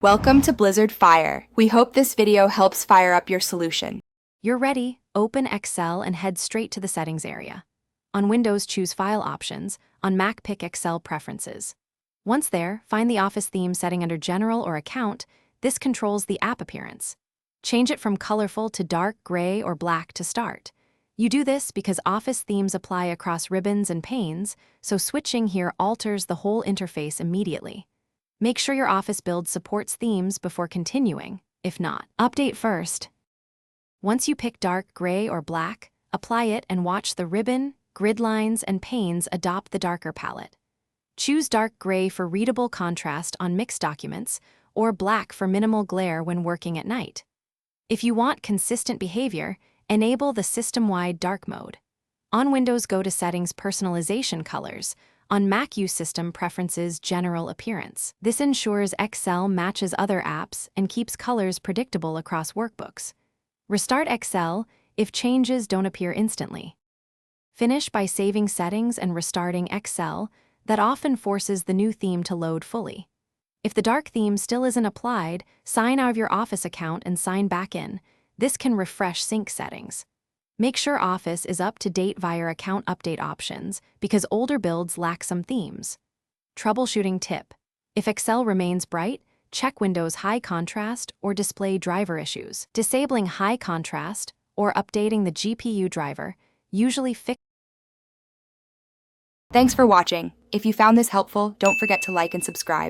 Welcome to Blizzard Fire. We hope this video helps fire up your solution. You're ready. Open Excel and head straight to the Settings area. On Windows, choose File Options. On Mac, pick Excel Preferences. Once there, find the Office theme setting under General or Account. This controls the app appearance. Change it from colorful to dark gray or black to start. You do this because Office themes apply across ribbons and panes, so switching here alters the whole interface immediately. Make sure your Office build supports themes before continuing. If not, update first. Once you pick dark gray or black, apply it and watch the ribbon, grid lines, and panes adopt the darker palette. Choose dark gray for readable contrast on mixed documents, or black for minimal glare when working at night. If you want consistent behavior, enable the system-wide dark mode. On Windows, go to Settings, Personalization Colors. On Mac, use System Preferences, General Appearance. This ensures Excel matches other apps and keeps colors predictable across workbooks. Restart Excel if changes don't appear instantly. Finish by saving settings and restarting Excel. That often forces the new theme to load fully. If the dark theme still isn't applied, sign out of your Office account and sign back in. This can refresh sync settings. Make sure Office is up to date via account update options because older builds lack some themes. Troubleshooting tip: if Excel remains bright, check Windows High Contrast or display driver issues. Disabling high contrast or updating the GPU driver usually fixes. Thanks for watching. If you found this helpful, don't forget to like and subscribe.